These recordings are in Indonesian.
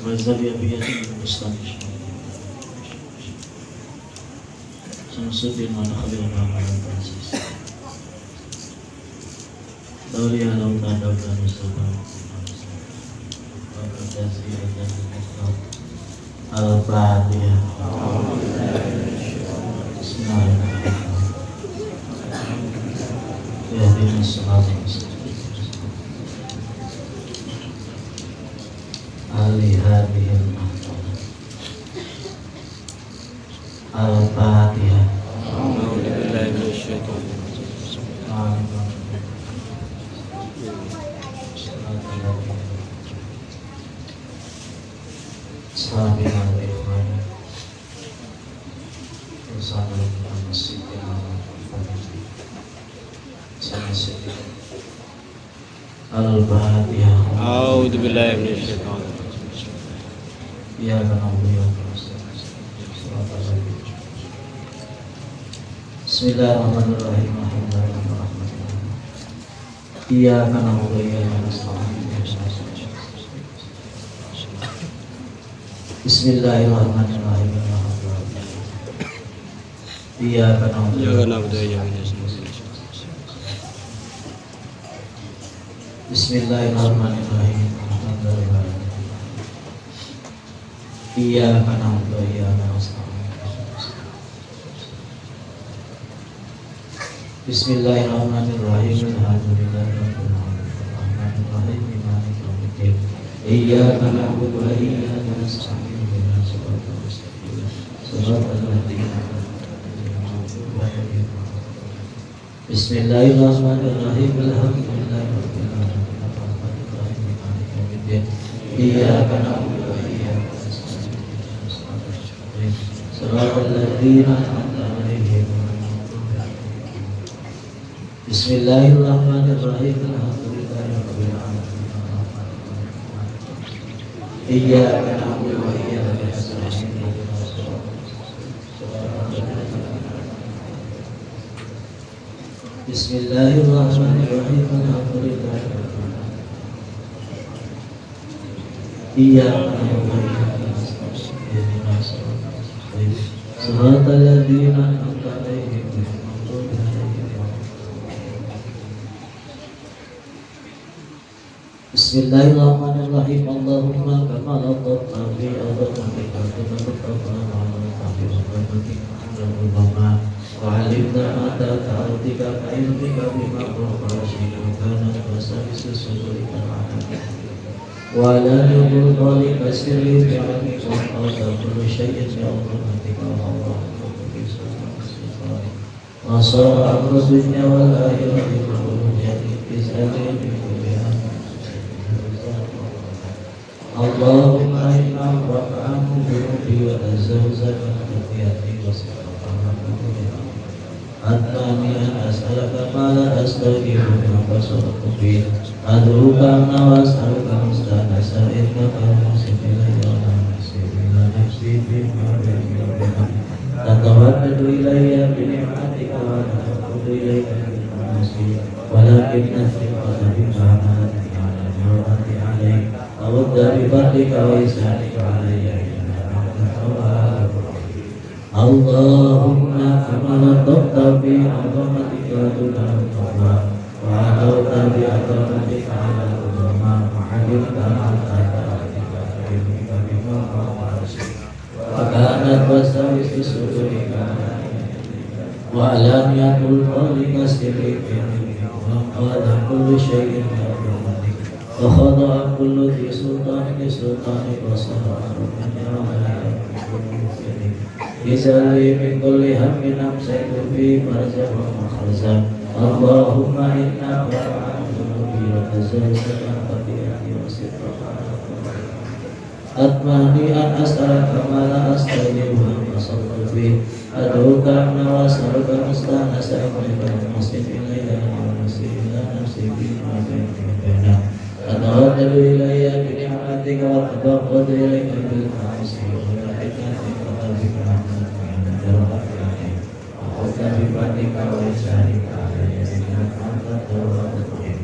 غزل أبيات المستنش شمس الدين ونخل الإمام العزيز دوري على أولاد أولاد مصطفى الفاتحة بسم الله الرحمن الرحيم اهدنا الصراط المستقيم هذه المحفظة الفاتحة أعوذ بالله من الشيطان الرجيم الفاتحة أعوذ بالله من الشيطان الرجيم إياك نعبد وإياك نستعين صراط الذين بسم الله الرحمن الرحيم الحمد لله رب العالمين إياك نعبد وإياك نستعين بسم الله الرحمن الرحيم إياك نعبد إياك نعبد وإياك نستعين بسم الله الرحمن الرحيم الحمد لله إياك نعبد وإياك نستعين بسم الله الرحمن الرحيم الحمد لله رب العالمين الرحمن الرحيم مالك يوم الدين إياك نعبد وإياك نستعين اهدنا الصراط المستقيم صراط الذين أنعمت عليهم بسم الله الرحمن الرحيم الحمد لله رب العالمين الرحمن الرحيم مالك يوم الدين إياك نعبد وإياك نستعين اهدنا الصراط المستقيم صراط الذين أنعمت عليهم بسم الله الرحمن الرحيم الحمد لله رب العالمين الرحمن الرحيم إياك نعبد وإياك نستعين اهدنا الصراط بسم الله الرحمن الرحيم الحمد لله رب العالمين إياك نعبد وإياك نستعين اهدنا الصراط المستقيم صراط الذين أنعمت عليهم غير المغضوب عليهم ولا بسم الله الرحمن الرحيم اللهم كما لطفنا في عظمتك كما لطفنا على رحمتك وعلمنا وعلمنا ما تحت أرضك فعلمك بما فوق رشيك كانت وسائس صدورك العالمين وعلى نور ذلك سر بعلمك وحاط كل شيء بعظمتك والله في سلطان وصار أمر الدنيا والآخرة كله في سبيل اللهم إنا رفع عنه ذنوبي وتزوزك خطيئتي وسقط أتاني أن أسألك ما لا أستغفرك فصدقت به أدعوك أن وأسألك مستأنسا إنك المحسن إلي ولا محسن إلى نفسي فيما بيني وبينك تتودد إلي بنعمتك وأنا أقول إليك بالمعاصي ولكن الثقة بك عملتني على الجرأة عليك أود بفضلك وإحسانك علي إنك أنت التواب اللهم كما لطفت في عظمتك دون القضاء وعلوت بعظمتك على العظماء وعلمت ما تحت أرضك فعلمك بما فوق عرشك وكانت وساوس صدورك وعلانية قولك سرك وانقاد كل شيء بعظمتك وخضع كل ذي سلطان لسلطانك وصار من يوم بسلي من كل هم أمسيت في مرزا ومخرزا اللهم إنا رفع ذنوبي وتزلزل خطيئتي وسترك أطمعني أن أسألك ما لا أستجيب وما صلت به أدعوك أن وأسألك مستأنسا إليك المسجد إلي ونفسي إلى نفسي فيما بيني وبينك أتردد إلي بنعمتك وأتبغض إليك بالمعاصي وبحكمتك وبك رحمتك من جرأتك وخذ بفضلك وإحسانك علي إنك أنت التواب الرحيم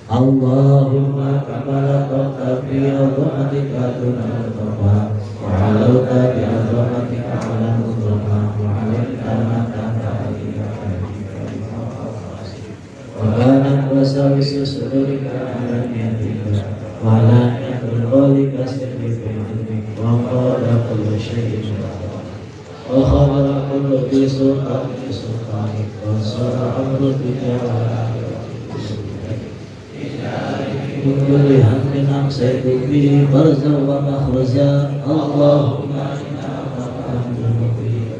Allahumma kama laqata fi azamatika tunal-Qur'an wa 'alauta bi azamatika 'alal Qur'an wa 'alaika ma wa kana wasawisu sudurika 'ala niyatika wa 'ala niyatil qalika sirrika wa qala kullu syai'in wa khadara kullu bi sultanin wa sara amru bi jawab kulli hammin amsaytu bihi farza wa makhraja Allahumma inna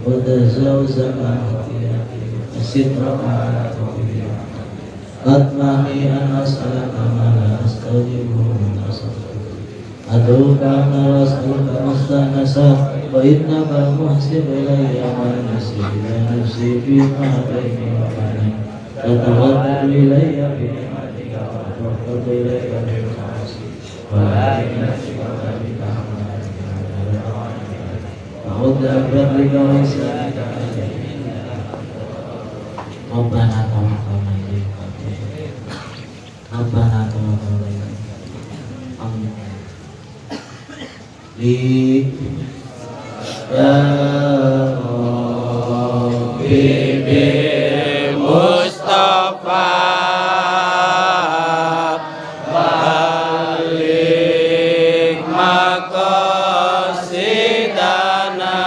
wa tazawzaqa sitra atmani an as'alaka ma la astajibu min aduka ma as'aluka mustanasa wa innaka muhsin ilayya wa nasib ila nafsi fi ma baini wa baini tatawaddu ilayya bi ni'matika wa tawakkaltu ilayka bi ma'asi wa la ilaha illa anta a'udzu bika wa isyaika Rabbana tawakkalna ilaika Rabbana tawakkalna ilaika li ya Rabbi Mustafa balik maqasidana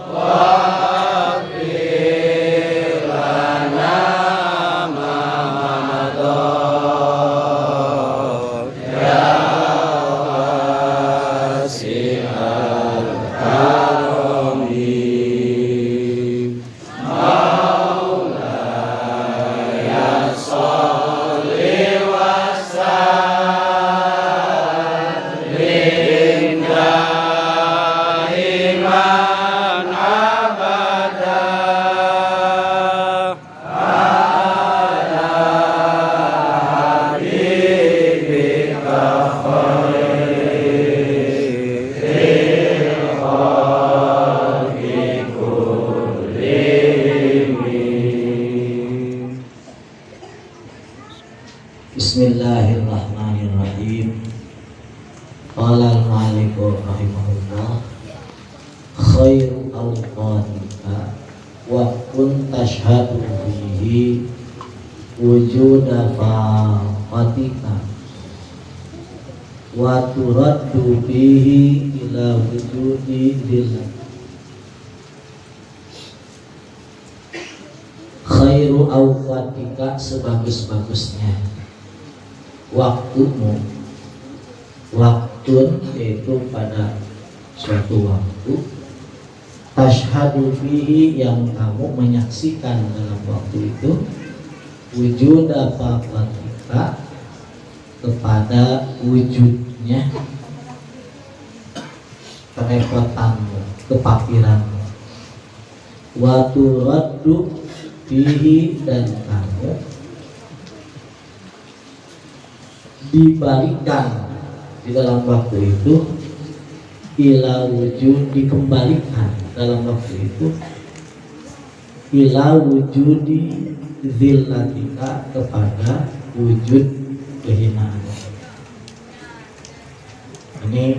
waghfir lana ma madha ya wasi'al karami Bismillahirrahmanirrahim. Qala al-maliku rahimahullah khairu awqatika wa kun tashhadu bihi wujuda fatika wa turaddu bihi ila wujudi dhillah. Khairu awqatika sebagus-bagusnya waktumu, waktu yaitu pada suatu waktu, tashhadu fihi yang kamu menyaksikan dalam waktu itu, wujud apa kita kepada wujudnya kerepotanmu, kepakiranmu, wa turaddu fihi dan kamu dibalikan di dalam waktu itu, ila wujud dikembalikan dalam waktu itu, ila wujudi zillatika kepada wujud kehinaan. Ini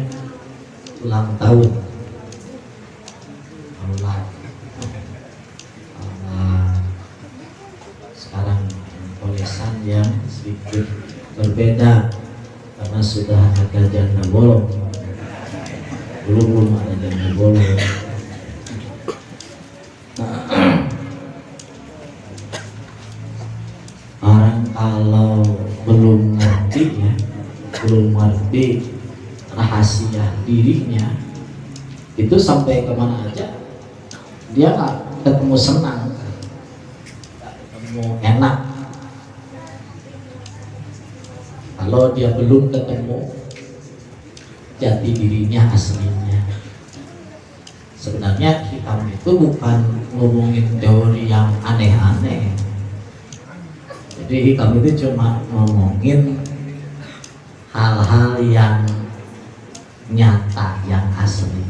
ulang tahun Allah. Sekarang tulisan yang sedikit berbeda karena sudah ada janda bolong. Belum ada janda bolong. Orang kalau belum ngerti ya, belum ngerti rahasia dirinya, itu sampai kemana aja dia nggak ketemu senang, nggak ketemu enak. Kalau dia belum ketemu jati dirinya aslinya. Sebenarnya hikam itu bukan ngomongin teori yang aneh-aneh. Jadi hikam itu cuma ngomongin hal-hal yang nyata, yang asli.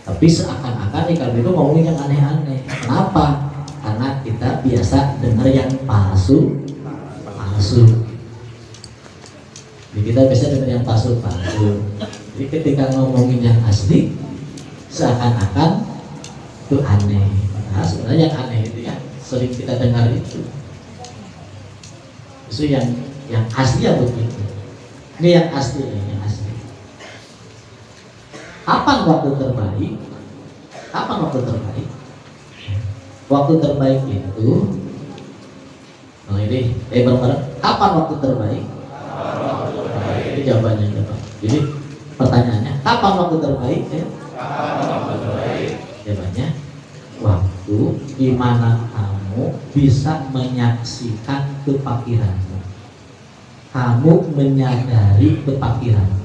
Tapi seakan-akan hikam itu ngomongin yang aneh-aneh. Kenapa? Karena kita kita biasa dengar yang palsu. Jadi kita biasa dengar yang palsu. Jadi ketika ngomongin yang asli, seakan-akan itu aneh. Nah, sebenarnya yang aneh itu ya sering kita dengar itu yang asli ya begitu. Ini yang asli, yang asli. Kapan waktu terbaik? Waktu terbaik itu, ini bareng-bareng. Kapan waktu terbaik? Ini jawabannya coba. Jadi pertanyaannya, kapan waktu terbaik? Ya? Jawabannya, waktu di mana kamu bisa menyaksikan kefakiranmu. Kamu menyadari kefakiranmu.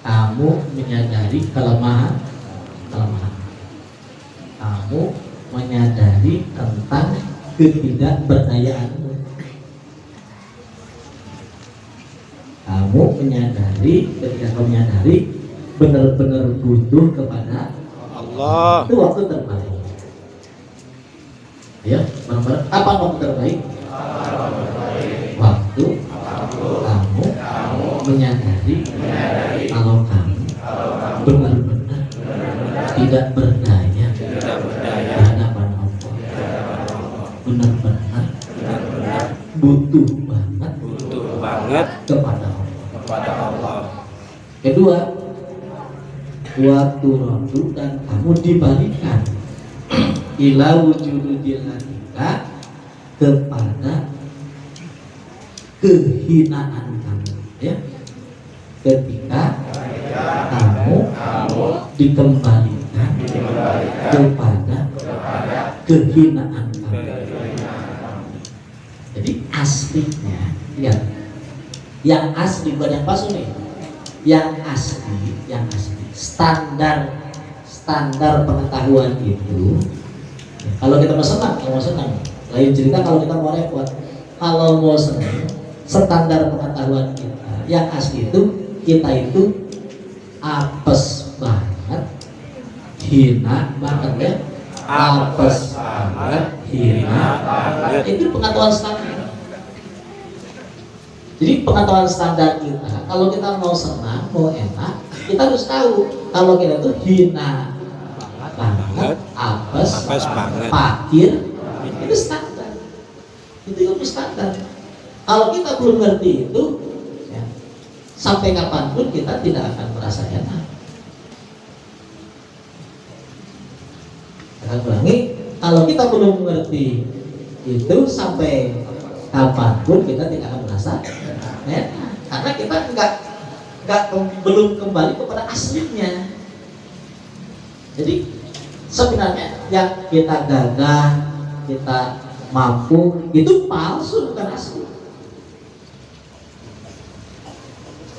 Kamu menyadari kelemahan. Kamu menyadari tentang ketidakberdayaanmu. Kamu menyadari, ketika kamu menyadari benar-benar butuh kepada Allah. Itu waktu terbaik. Ya, benar-benar. Kapan waktu terbaik? Waktu kamu menyadari kalau kamu benar-benar tidak berdaya di hadapan Allah, benar-benar butuh banget kepada Allah. Kedua, waktu rodu dan kamu dibalikan ila wujudillah kepada kehinaan kamu, ya. Ketika kamu dikembalikan kepada kehinaan kamu. Jadi aslinya, lihat, yang asli bukan yang palsu nih. Yang asli standar pengetahuan itu, kalau kita mau senang, lain cerita kalau kita mau repot. Kalau mau senang, standar pengetahuan kita yang asli itu, kita itu apes banget, hina banget ya, apes banget, hina banget. Itu pengetahuan standar. Jadi pengetahuan standar kita, kalau kita mau senang, mau enak, kita harus tahu kalau kita itu hina banget, apes banget, fakir, itu standar. Itu standar. Kalau kita belum ngerti itu, ya, sampai kapanpun kita tidak akan merasa enak. Saya ulangi, kalau kita belum mengerti itu, sampai kapanpun kita tidak akan merasa enak, karena kita belum kembali kepada aslinya. Jadi sebenarnya yang kita gagah, kita mampu, itu palsu, bukan asli.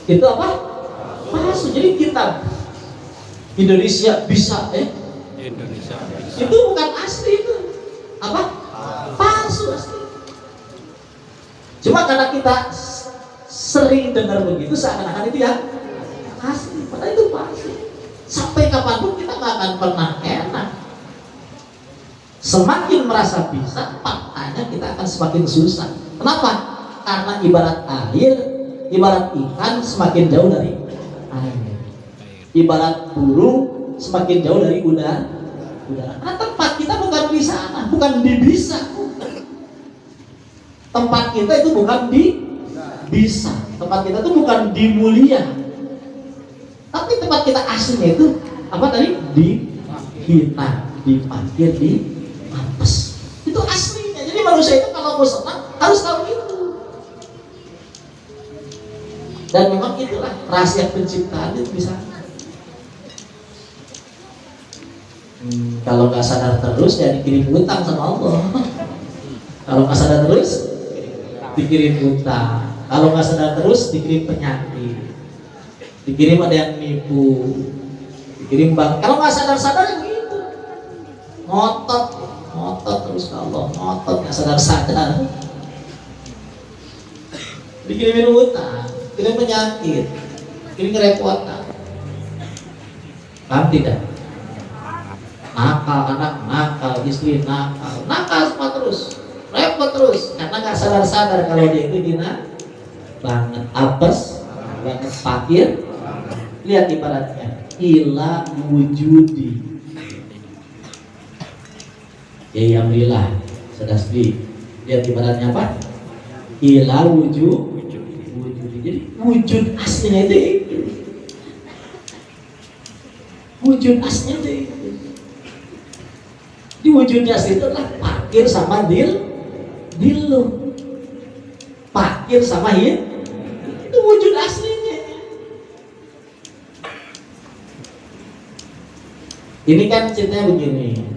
Itu apa? Palsu. Jadi kita Indonesia bisa, Indonesia bisa. itu bukan asli, itu apa? Palsu asli. Cuma karena kita sering dengar begitu, seakan-akan itu yang asli, padahal itu palsu. Sampai kapanpun kita nggak akan pernah enak. Semakin merasa bisa, faktanya kita akan semakin susah. Kenapa? Karena ibarat air, ibarat ikan semakin jauh dari air, ibarat burung semakin jauh dari udara. Karena tempat kita bukan di sana, bukan di bisa. Tempat kita itu bukan di bisa. Tempat kita itu bukan di mulia. Tapi tempat kita aslinya itu apa tadi? Di hina, di parkir, di apes. Itu aslinya. Jadi manusia itu kalau mau senang harus tahu itu. Dan memang itulah rahasia penciptaan itu bisa. Kalau nggak sadar terus ya dikirim utang sama Allah. Kalau nggak sadar terus dikirim utang. Kalau nggak sadar terus dikirim penyakit. Dikirim ada yang nipu, dikirim bang. Kalau nggak sadar-sadar ya begitu, ngotot terus ke Allah, ngotot nggak sadar-sadar. Dikirimin utang, kirim penyakit, kirim kerepotan. Paham tidak? nakal, anak nakal, istri nakal semua terus, repot terus, karena nggak sadar kalau dia itu dina banget, apes banget, fakir. Lihat ibaratnya ila wujudi, ya alhamdulillah sudah sedih. Lihat ibaratnya apa? Ila wujudi. Jadi wujud aslinya itu, wujud aslinya itu. Di wujudnya asli itu adalah fakir sama dilu, fakir sama itu wujud aslinya. Ini kan ceritanya begini.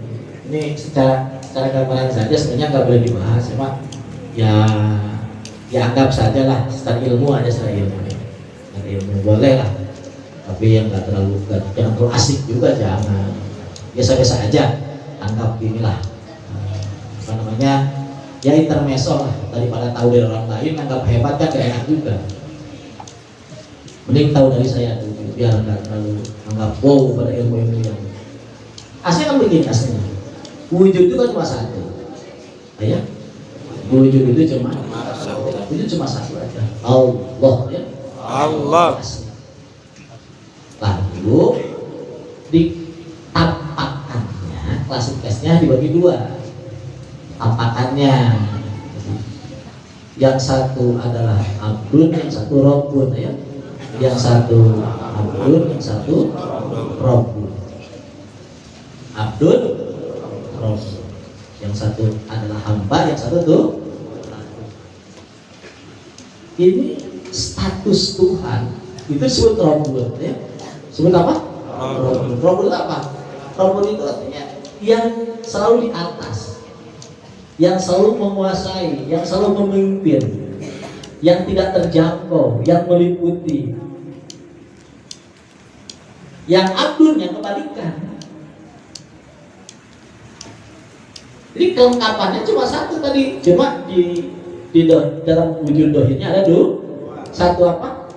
Ini secara gambaran saja, sebenarnya nggak boleh dibahas, cuma ya anggap saja lah secara ilmu aja, secara ilmu boleh lah, tapi yang jangan terlalu asik juga, jangan, biasa-biasa aja, anggap inilah apa namanya, ya intermezzo lah, daripada tahu dari orang lain anggap hebat kan gak enak juga. Mending tahu dari saya dulu, biar nggak terlalu anggap wow pada ilmu yang aslinya kan begini. Aslinya wujud itu kan cuma satu, ya. Wujud itu cuma satu aja, Allah, ya. Allah. Lalu di tampakannya, klasifikasinya dibagi dua. Tampakannya, yang satu adalah abdun, yang satu robbun, ya. Yang satu abdun, yang satu robbun. Abdun, robbun. Yang satu adalah hamba, yang satu tuh. Ini status Tuhan itu disebut robbun, ya. Sebut apa? Robbun. Robbun itu apa? Robbun itu artinya yang selalu di atas, yang selalu menguasai, yang selalu memimpin, yang tidak terjangkau, yang meliputi. Yang abdun yang kebalikan. Jadi kelengkapannya cuma satu tadi, cuma di dalam wujud dohirnya ada satu apa?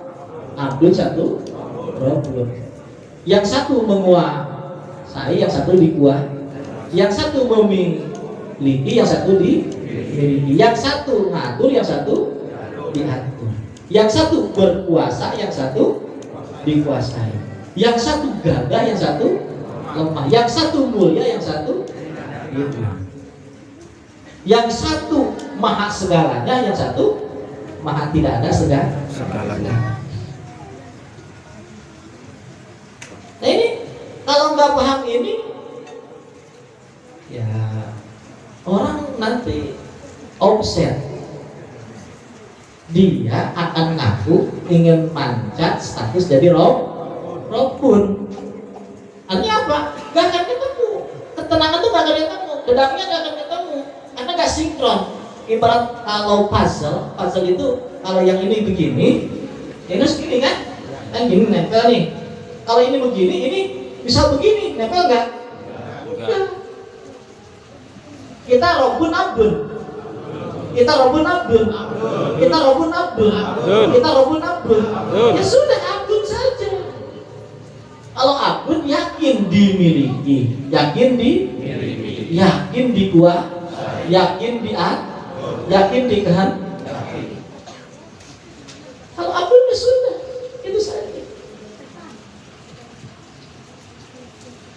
Abdul, satu robbun. Yang satu menguasai, yang satu dikuasai. Yang satu memiliki, yang satu dimiliki. Yang satu ngatur, yang satu diatur. Yang satu berkuasa, yang satu dikuasai. Yang satu gagah, yang satu lemah. Yang satu mulia, yang satu gitu. Yang satu maha segalanya, yang satu maha tidak ada segalanya. Nah ini kalau nggak paham ini, ya orang nanti offset. Dia akan ngaku ingin mancat status jadi robbun. Artinya apa? Gak akan ketemu. Ketenangan tuh gak akan ketemu. Kedamaian gak akan ketemu. Karena gak sinkron. Ibarat kalau puzzle itu kalau yang ini begini, ini harus gini kan? Kan gini nempel nih. Kalau ini begini, ini bisa begini, nempel nggak? Enggak. Kita robbun abdun. Kita robbun abdun. Kita robbun abdun. Kita robbun abdun. Ya sudah, abdun saja. Kalau abdun yakin dimiliki, yakin dikuasai, yakin yakin dikehendaki. Kalau abdun ya sudah, itu saja.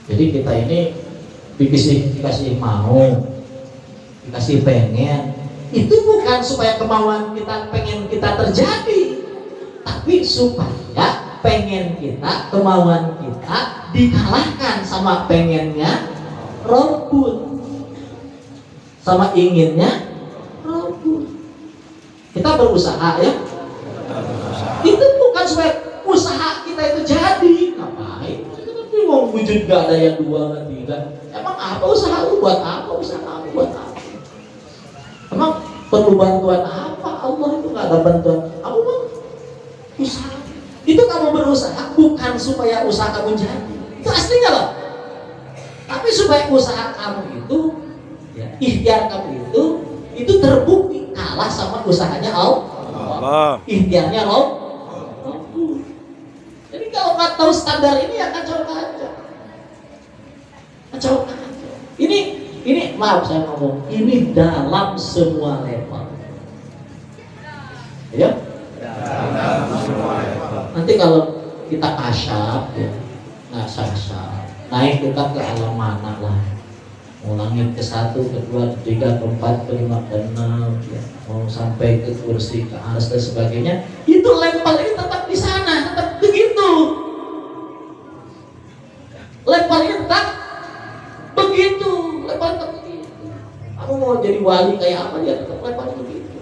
Jadi kita ini dikasih mau, dikasih pengen. Itu bukan supaya kemauan kita pengen kita terjadi, tapi supaya pengen kita, kemauan kita dikalahkan sama pengennya robbun, sama inginnya robbun. Kita berusaha, ya. Itu bukan supaya usaha kita itu jadi. Ngapain? Tapi mau wujud gak ada yang dua, gak tiga. Emang apa usaha lu buat apa? Usaha kamu buat apa? Emang perlu bantuan apa? Allah itu gak ada bantuan. Kamu mah usaha. Itu kamu berusaha bukan supaya usaha kamu jadi. Itu aslinya loh. Tapi supaya usaha kamu itu, ya, ikhtiar kamu itu terbukti kalah sama usahanya Allah. Ikhtiarnya Allah. Jadi kalau nggak tahu standar ini ya kacau aja. Kacau. Ini maaf saya ngomong, ini dalam semua level. Ya. Nanti kalau kita kasyaf ya, naik kita ke alam mana lah, mau langit ke 1, ke 2, ke 3, ke 4, ke 5, ke 6 ya, mau sampai ke kursi, ke aras dan sebagainya, itu level ini tetap di sana, tetap begitu. Level ini tetap begitu, level tetap begitu. Kamu mau jadi wali kayak apa dia tetap levelnya begitu.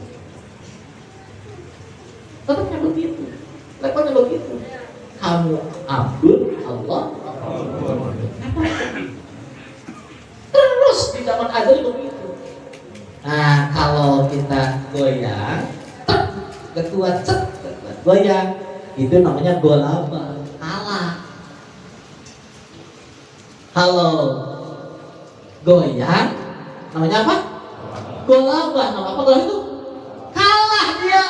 Tetapnya begitu, levelnya begitu. Kamu abdul Allah, terus di zaman azal begitu. Nah kalau kita goyang, ketua goyang, itu namanya golaba, kalah. Kalau goyang, namanya apa? Golaba. Nama apa golaba itu? Kalah dia.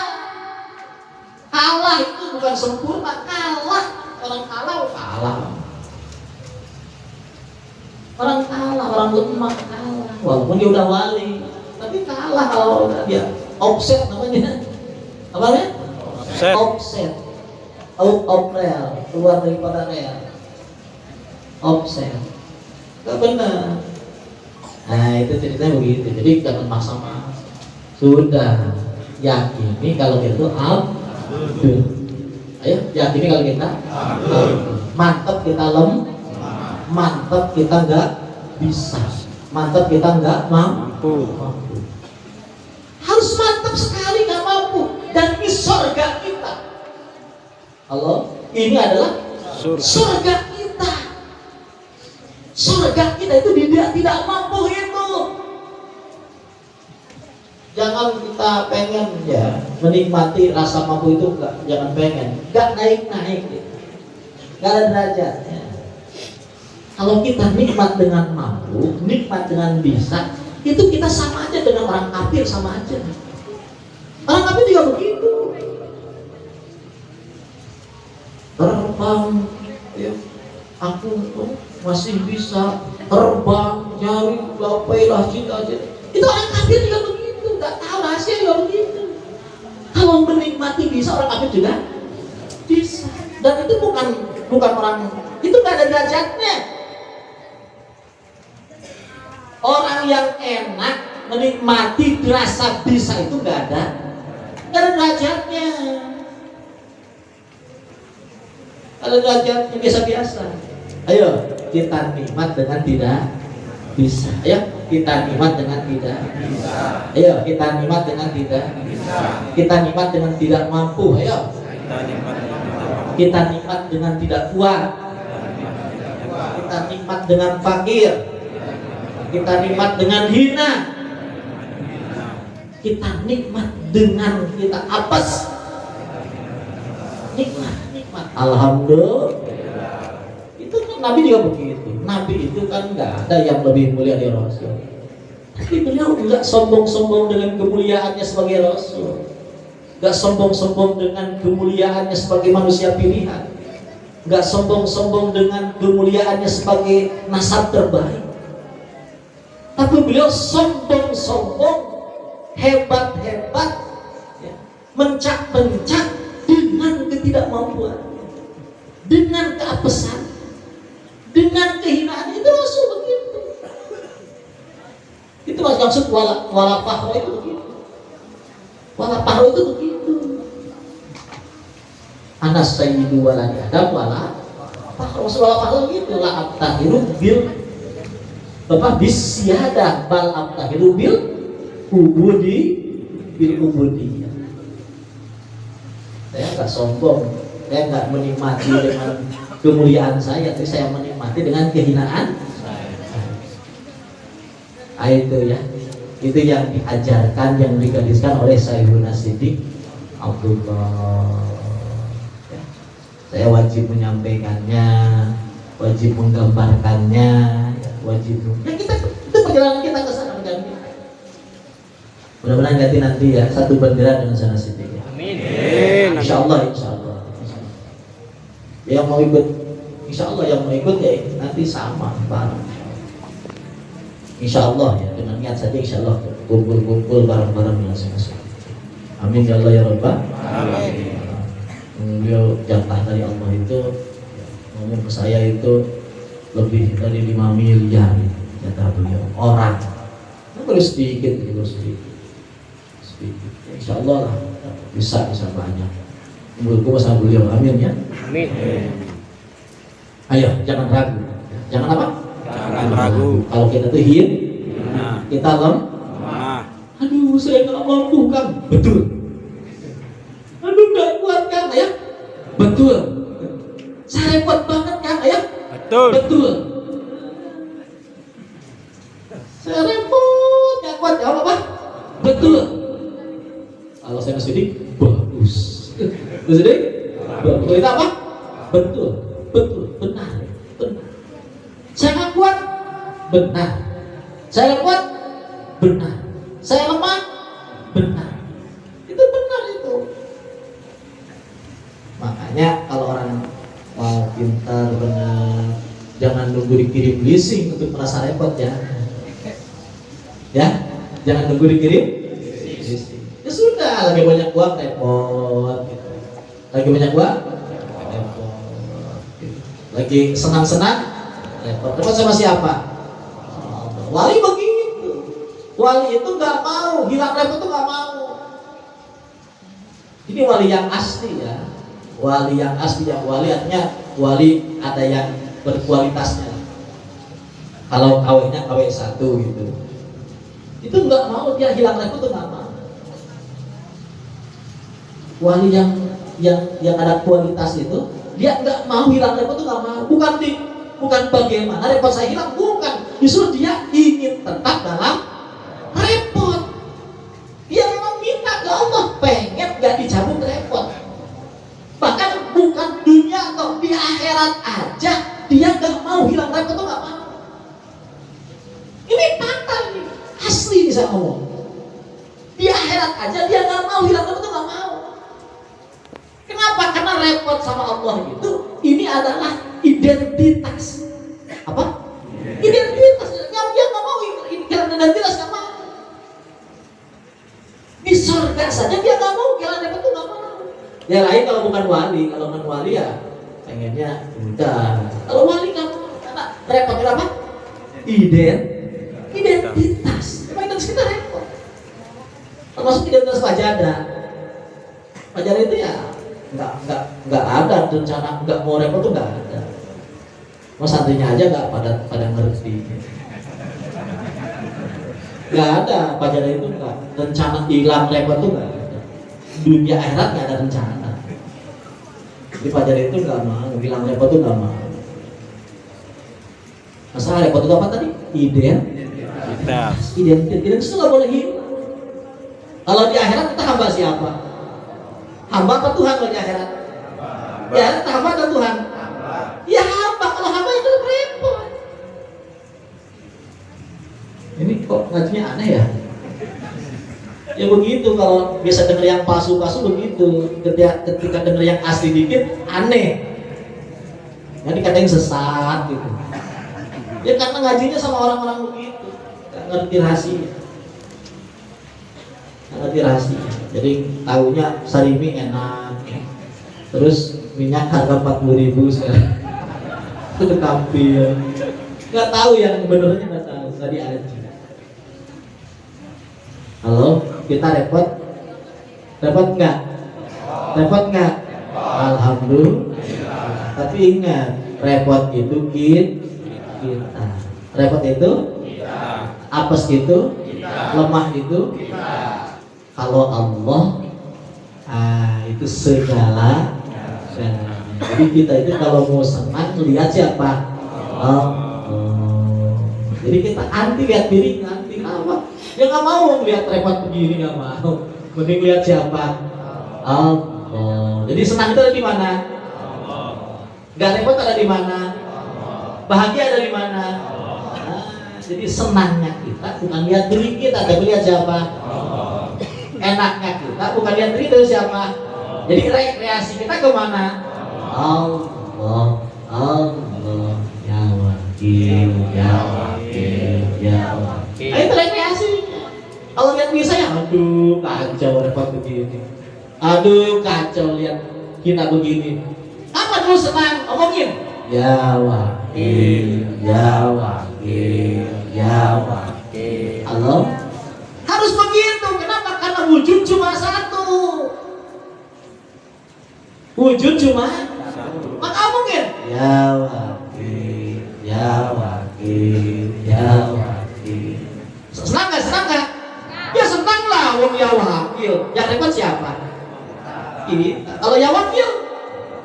Kalah itu bukan sempurna, kalah. Orang kalah. Orang kalah, orang lemah kalah. Walaupun dia udah wali, tapi kalah kalau dia offset namanya. Apa namanya? Offset. Out of real, keluar daripada real. Offset. Gak benar. Nah itu ceritanya begitu. Jadi jangan maksa-maksa. Sudah yakini kalau itu abdul. Ayo yakini kalau kita mantap kita mantap kita nggak bisa, mantap kita nggak mampu. Harus mantap sekali nggak mampu, dan ini surga kita. Halo, ini adalah surga kita. Surga kita itu tidak mampu itu. Jangan kita pengen ya menikmati rasa mampu itu, jangan pengen, nggak naik gitu. Nggak ada derajatnya. Kalau kita nikmat dengan mampu, nikmat dengan bisa, itu kita sama aja dengan orang kafir, sama aja. Orang kafir juga begitu. Terbang, ya, aku masih bisa terbang, jari, gapailah cita-cita. Itu orang kafir juga begitu, nggak tahu rahasia juga begitu. Kalau menikmati bisa, orang kafir juga bisa. Dan itu bukan orang, itu nggak ada derajatnya. Orang yang enak menikmati rasa bisa itu nggak ada derajatnya. Kalau derajatnya biasa-biasa. Ayo kita nikmat dengan tidak bisa. Ayo kita nikmat dengan tidak bisa. Ayo kita nikmat dengan tidak bisa. Kita nikmat dengan tidak mampu. Ayo kita nikmat dengan tidak kuat. Kita nikmat dengan fakir. Kita nikmat dengan hina. Kita nikmat dengan kita apes. Nikmat. Alhamdulillah. Itu kan Nabi juga begitu. Nabi itu kan nggak ada yang lebih mulia dari Rasul. Tapi beliau nggak sombong-sombong dengan kemuliaannya sebagai Rasul. Nggak sombong-sombong dengan kemuliaannya sebagai manusia pilihan. Nggak sombong-sombong dengan kemuliaannya sebagai nasab terbaik. Tapi beliau sombong-sombong, hebat-hebat, ya, mencak-mencak dengan ketidakmampuan, dengan keapesan, dengan kehinaan. Itu Rasul begitu. Itu maksud wala fahra itu begitu. Wala fahra itu begitu. Anas sayyidu waladi Adam wala fahra. Maksud wala fahra begitu. La abtahiru bil bisyadah bal abtahiru bil ubudiyah. Saya nggak sombong, saya nggak menikmati dengan kemuliaan saya, tapi saya menikmati dengan kehinaan saya. Itu ya, itu yang diajarkan, yang digariskan oleh Sayyiduna Siddiq Abdullah. Ya. Saya wajib menyampaikannya, wajib menggambarkannya, wajib. Ya kita itu perjalanan kita ke sana menjadi. Mudah-mudahan nanti ya satu bendera dengan sana Siddiq. Amin. Insya Allah. Yang mau ikut, insya Allah yang mau ikut ya nanti sama bareng. Insya Allah ya, dengan niat saja insya Allah kumpul-kumpul bareng-bareng masing-masing. Amin ya Allah ya Rabbal. Amin. Beliau jatah dari Allah itu ngomong ke saya itu lebih dari 5 miliar jatah beliau orang. Baru sedikit, sedikit. Insya Allah lah bisa banyak. Menurutku sama beliau, amin ya. Amin. Ayo jangan ragu, jangan apa? Jangan ragu. Kalau kita tuh kita Nah, aduh saya nggak mampu kan, betul. Aduh nggak kuat kan, ya, betul. Saya repot banget kan, ya, betul. Saya repot, nggak kuat, ya apa? Betul. Kalau saya sedih, bagus. Sedih, bagus. Kita apa? Betul, benar. Saya nggak kuat, benar. Saya kuat, benar. Saya lemah, benar. Itu benar itu. Makanya kalau orang mau pintar benar, jangan nunggu dikirim leasing untuk merasa repot ya. Ya, jangan nunggu dikirim leasing. Ya sudah, lagi banyak uang repot. Gitu. Lagi banyak uang repot. Gitu. Lagi senang-senang repot. Repot sama siapa? Wali begitu. Wali itu nggak mau hilang repot, itu nggak mau. Ini wali yang asli ya. Wali yang asli, yang wali artinya wali ada yang berkualitasnya. Kalau KW-nya KW 1 gitu, itu nggak mau dia hilang repot, itu nggak mau. Wali yang ada kualitas itu dia nggak mau hilang repot, itu nggak mau. Bukan bagaimana repot saya hilang, bukan. Justru dia ingin tetap dalam repot. Dia memang minta ke Allah, pengen gak dicabut repot. Bahkan bukan dunia atau di akhirat aja dia gak mau hilang repot, tuh gak mau. Ini fakta, ini asli bisa ngomong. Di akhirat aja dia gak mau hilang repot, tuh gak mau. Kenapa? Karena repot sama Allah itu ini adalah identitas. Apa? Identitas. Dia gak mau hilang identitas, gak mau. Di surga saja dia nggak mau, jalan dapat tuh nggak mau. Ya lain kalau bukan wali, kalau bukan wali ya pengennya udah. Kalau wali nggak mau, karena repot apa? Identitas. Emang identitas kita repot. Termasuk identitas Fajada. Fajada itu ya nggak ada rencana, nggak mau repot tuh nggak ada. Mau santrinya aja nggak pada ngerti. Nggak ada, Fajada itu nggak rencana hilang repot tuh nggak ada. Dunia akhirat nggak ada rencana. Jadi Fajada itu nggak mau hilang repot tuh nggak mau. Masalah repot itu apa tadi? Identitas itu nggak boleh hilang. Kalau di akhirat kita hamba siapa? Hamba apa Tuhan kalau di akhirat? Ya kita hamba atau Tuhan? Ya hamba. Kalau hamba itu repot. Ini kok ngajinya aneh ya? Ya begitu, kalau biasa dengar yang palsu-palsu begitu. Ketika dengar yang asli dikit, aneh. Jadi kadang sesat gitu. Ya karena ngajinya sama orang-orang begitu, nggak ngerti rahasia. Nggak ngerti rahasia. Jadi tahunya sarimi enak, terus minyak harga 40.000 sekarang. Itu kampil. Nggak tahu yang benernya, nggak tahu. Tadi ada. Halo, kita repot? Repot nggak? Repot nggak? Alhamdulillah. Tapi ingat, repot itu kita. Repot itu kita. Apes itu kita. Lemah itu kita. Kalau Allah, itu segala. Jadi kita itu kalau mau senang lihat siapa? Allah. Jadi kita anti lihat diri, anti apa? Ya nggak mau lihat repot begini, nggak mau. Mending lihat siapa? Allah. Jadi senang itu ada di mana? Gak repot ada di mana? Bahagia ada di mana? Jadi senangnya kita bukan lihat diri kita, tapi lihat siapa? Enaknya kita bukan lihat diri dari siapa? Jadi rekreasi kita kemana? Allah, Allah, ya wakil, ya wakil, ya wakil. Itu rekreasi. Kalau lihat bisa ya, aduh kacau repot begini. Aduh kacau lihat kita begini. Apa dulu senang? Omongin. Ya wakil, ya wakil, ya wakil. Halo? Harus begitu. Kenapa? Karena wujud cuma satu. Wujud cuma satu. Maka omongin. Ya wakil, ya wakil, ya wakil. Senang nggak? Senang nggak? Ya senang lah. Wong ya wakil. Yang repot siapa? Ini. Kalau ya wakil,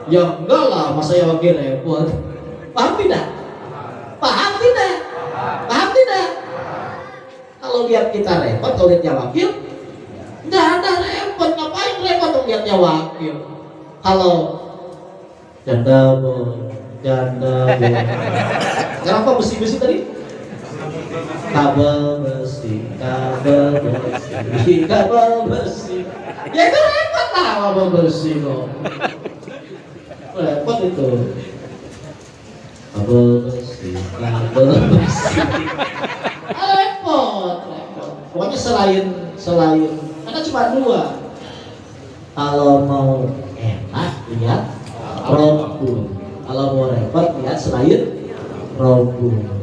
ya enggak lah. Masa ya wakil repot? Paham tidak? Paham tidak? Paham tidak? Kalau lihat kita repot, kalau lihat ya wakil, nggak ada repot. Ngapain repot untuk lihat ya wakil? Kalau janda bor, janda bor. Sekarang apa besi-besi tadi? Kabel besi, kabel besi, kabel besi. Ya itu repot lah kabel besi kok. Repot itu. Kabel besi, kabel besi. Repot. Pokoknya selain karena cuma dua. Kalau mau enak lihat robun. Kalau mau repot lihat selain robun.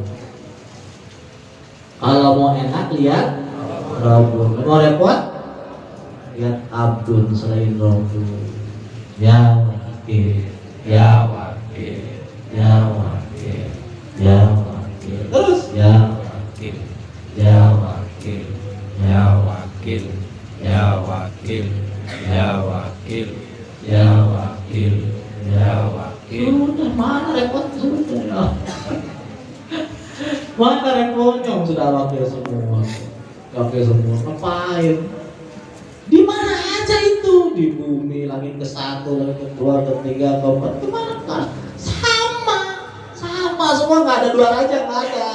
Kalau mau enak lihat robun. Mau repot lihat abdun selain robun. Ya wakil, ya wakil, ya wakil, ya wakil. Terus ya wakil, ya wakil, ya wakil, ya wakil, ya wakil, ya wakil, ya wakil. Sudah mana repot sudah. Mana repotnya sudah wakil semua. Wakil semua ngapain? Di mana aja itu? Di bumi langit ke-1, langit ke-2, ke-3, ke-4. Kemana kan? Sama semua, nggak ada dua raja, nggak ada.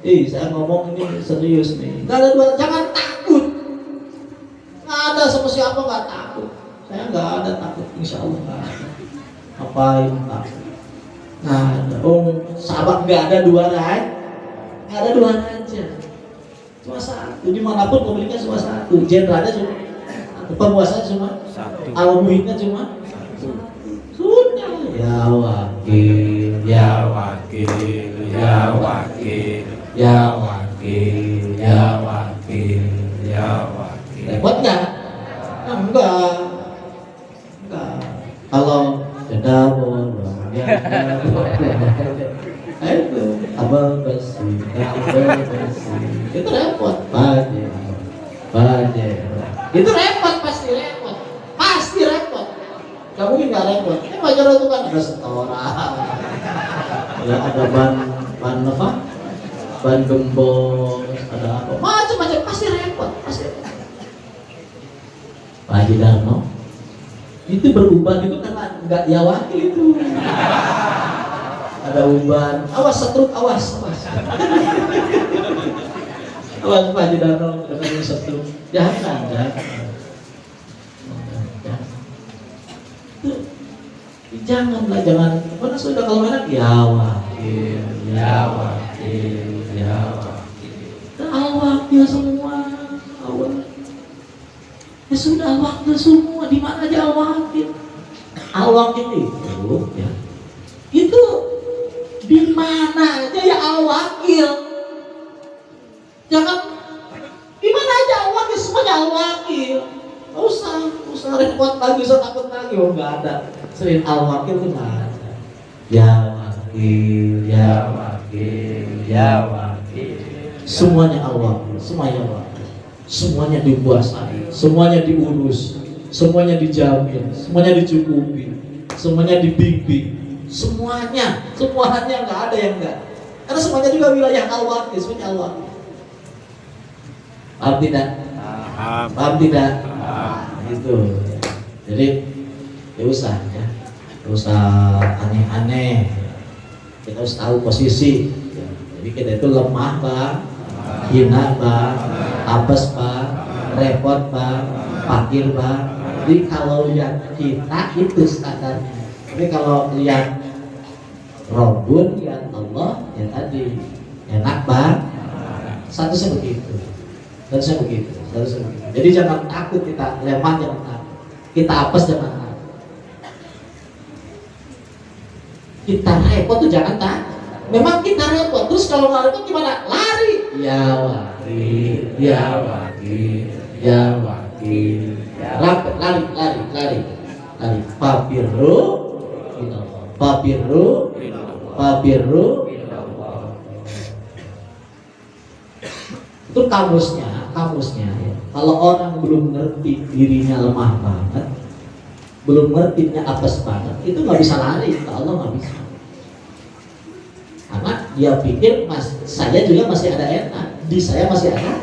Saya ngomong ini serius nih. Nggak ada dua, jangan takut. Nggak ada sama siapa, nggak takut. Saya nggak ada takut, insya Allah nggak ada. Ngapain takut? Nggak ada. Sahabat nggak ada dua raja, nggak ada dua raja. Cuma satu, dimanapun pemiliknya cuma satu, jenderalnya cuma satu, penguasanya cuma satu, al-muhitnya cuma satu. Sudah. Ya wakil, ya wakil, ya wakil, ya wakil, ya wakil, ya wakil. Repot nggak? Enggak. Kalau jeda bolong, ya itu abang besi, itu repot, banyak. Itu repot, pasti repot. Gak mungkin nggak repot. Wajar itu kan ada setoran, ya ada ban apa? Ban gembos, ada apa? Macam-macam, pasti repot. Pak Haji Darno itu berubah itu karena nggak ya wakil itu. Ada uban, awas setruk, awas. Awas Pak Haji Darno, ada setruk. Jangan. Janganlah, jangan. Mana sudah kalau enak ya wakil, ya wakil, ya wakil. Al-wakil semua, awal. Ya sudah wakil semua, di mana aja al-wakil. Al-wakil itu, ya. Itu di mana aja ya al-wakil. Jangan di mana aja al-wakil, semuanya al-wakil. Nggak usah repot lagi, usah takut lagi. Nggak ada. Selain al-wakil itu nggak ada. Ya wakil, ya wakil, ya wakil. Semuanya al-wakil, semuanya wakil. Semuanya dikuasai, semuanya diurus, semuanya dijamin, semuanya dicukupi, semuanya dibimbing. Semuanya nggak ada yang enggak. Karena semuanya juga wilayah al-wakil, semuanya al-wakil. Paham tidak? Paham tidak? Itu. Jadi ya usah aneh-aneh. Kita harus tahu posisi. Jadi kita itu lemah bang, hina bang, apes bang, repot bang, fakir bang. Jadi kalau lihat kita itu standarnya. Tapi kalau lihat Robun, lihat Allah, ya tadi enak bang, Statusnya begitu. Statusnya begitu. Jadi jangan takut kita lewat, jangan takut. Kita apes jangan takut. Kita repot tuh jangan takut. Memang kita repot, terus kalau nggak repot gimana? Lari. Ya wakil, ya wakil, ya wakil. Lari. Papirru, itu kamusnya ya. Kalau orang belum ngerti dirinya lemah banget, belum ngertinya apes banget, itu nggak bisa lari ke Allah, nggak bisa. Karena dia pikir saya juga masih ada enak, di saya masih ada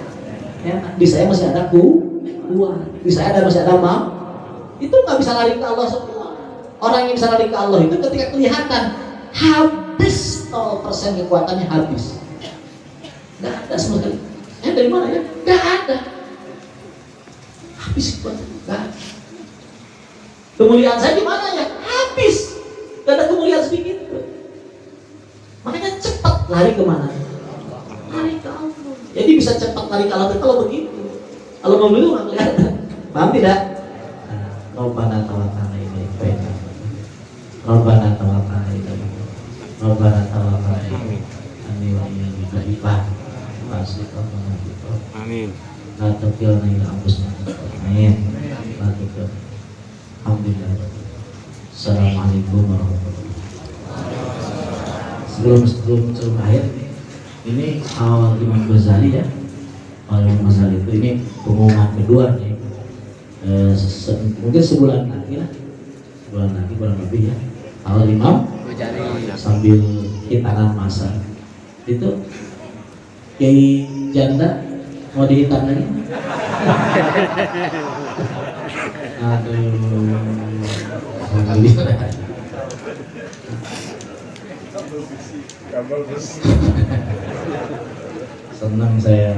enak, di saya masih ada kuat, di saya masih ada mau. Itu nggak bisa lari ke Allah semua. Orang yang bisa lari ke Allah itu ketika kelihatan habis 0% kekuatannya habis, nggak ada sama sekali. Dari mana ya? Nggak ada. Habis kekuatannya, nggak ada. Kemuliaan saya gimana ya? Habis. Nggak ada kemuliaan sedikit. Makanya cepat lari kemana? Lari ke Allah. Jadi bisa cepat lari ke Allah kalau begitu. Kalau mobil itu nggak kelihatan. Paham tidak? Rabbana tawakkal ilaika. Rabbana tawakkal ilaika. Rabbana tawakkal ilaika. Amin wa iyyaka nasta'in. Amin. La taqilna ila anfusina. Amin. La taqil. Alhamdulillah. Assalamualaikum warahmatullahi wabarakatuh. Sebelum akhir ini awal Imam Ghazali ya. Awal Imam Ghazali itu ini pengumuman kedua nih. Mungkin sebulan lagi lah, kurang lebih ya. Awal Imam sambil hitangan masa itu Kiai Janda mau dihitan lagi. Aduh, senang saya.